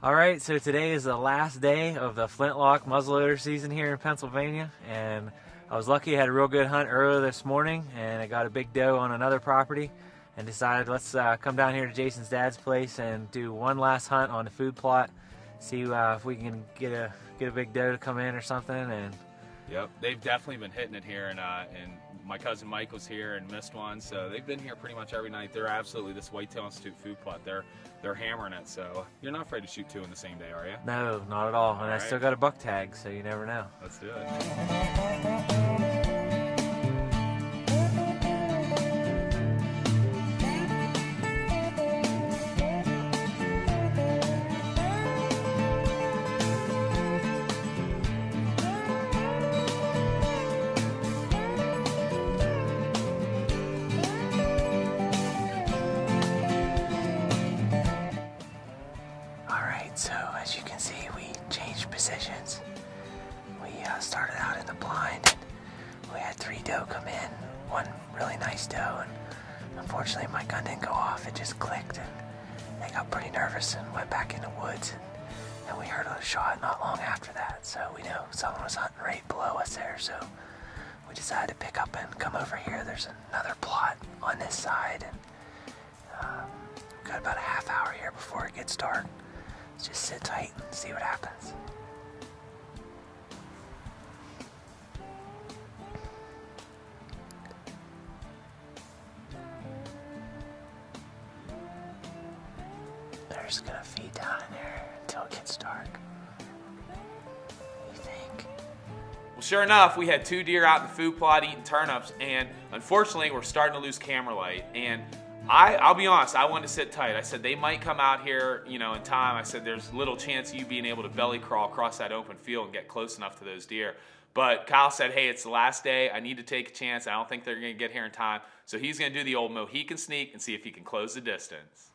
All right, so today is the last day of the flintlock muzzleloader season here in Pennsylvania, and I was lucky. I had a real good hunt earlier this morning, and I got a big doe on another property, and decided let's come down here to Jason's dad's place and do one last hunt on the food plot, see if we can get a big doe to come in or something. And yep, they've definitely been hitting it here, and my cousin Mike was here and missed one, so they've been here pretty much every night. They're absolutely this Whitetail Institute Food Plot. They're hammering it, so you're not afraid to shoot two in the same day, are you? No, not at all. And All I right. still got a buck tag, so you never know. Let's do it. So as you can see, we changed positions. We started out in the blind, and we had 3 doe come in, one really nice doe, and unfortunately my gun didn't go off. It just clicked, and they got pretty nervous and went back in the woods, and we heard a shot not long after that. So we know someone was hunting right below us there, so we decided to pick up and come over here. There's another plot on this side, and we've got about a half hour here before it gets dark. Just sit tight and see what happens. They're just gonna feed down in there until it gets dark. What do you think? Well, sure enough, we had 2 deer out in the food plot eating turnips, and unfortunately, we're starting to lose camera light. And I'll be honest, I wanted to sit tight. I said they might come out here, in time. I said there's little chance of you being able to belly crawl across that open field and get close enough to those deer. But Kyle said, hey, it's the last day. I need to take a chance. I don't think they're going to get here in time. So he's going to do the old Mohican sneak and see if he can close the distance.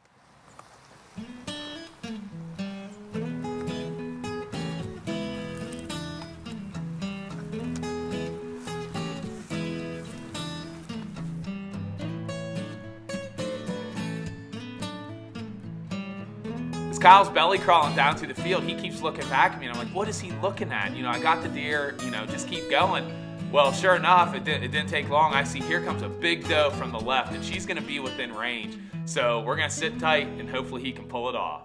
Kyle's belly crawling down through the field. He keeps looking back at me, and I'm like, what is he looking at? I got the deer, just keep going. Well, sure enough, it didn't take long. I see here comes a big doe from the left, and she's going to be within range. So we're going to sit tight, and hopefully he can pull it off.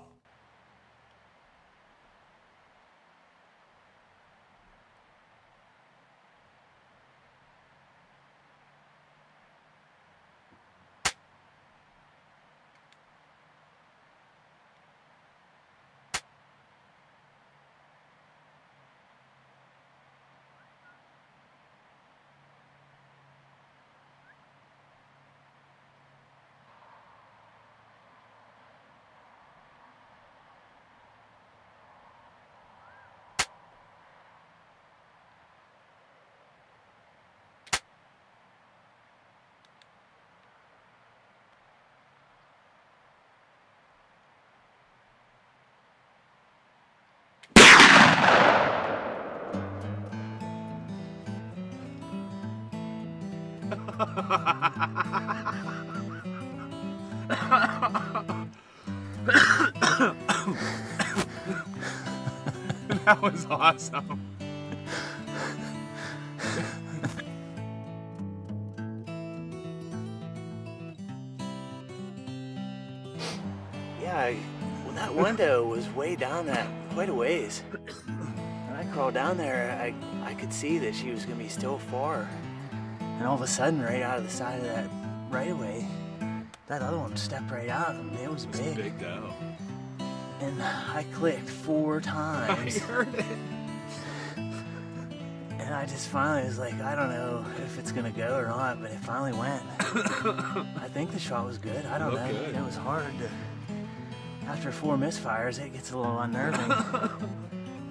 That was awesome. Yeah, well, that window was way down that quite a ways. When I crawled down there, I could see that she was gonna be still far. And all of a sudden, right out of the side of that right away, that other one stepped right out. I mean, it was big. Big doe. And I clicked 4 times. I heard it. And I just finally was like, I don't know if it's gonna go or not, but it finally went. I think the shot was good. I don't know. Good. It was hard to. After 4 misfires, it gets a little unnerving.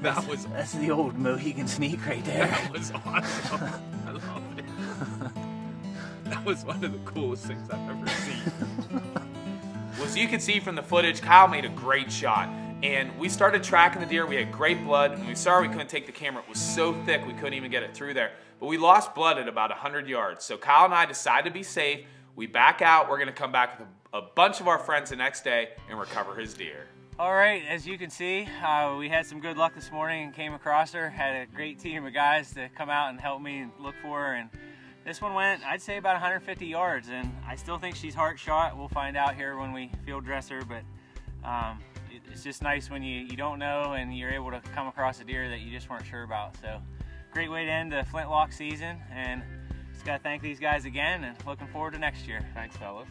That's the old Mohican sneak right there. That was awesome. I love it. That was one of the coolest things I've ever seen. Well, as you can see from the footage, Kyle made a great shot. And we started tracking the deer. We had great blood. And we saw we couldn't take the camera. It was so thick we couldn't even get it through there. But we lost blood at about 100 yards. So Kyle and I decided to be safe. We back out. We're going to come back with a bunch of our friends the next day and recover his deer. All right, as you can see, we had some good luck this morning and came across her. Had a great team of guys to come out and help me and look for her. And this one went, I'd say, about 150 yards. And I still think she's heart shot. We'll find out here when we field dress her. But it's just nice when you don't know and you're able to come across a deer that you just weren't sure about. So great way to end the flintlock season. And just got to thank these guys again and looking forward to next year. Thanks, fellas.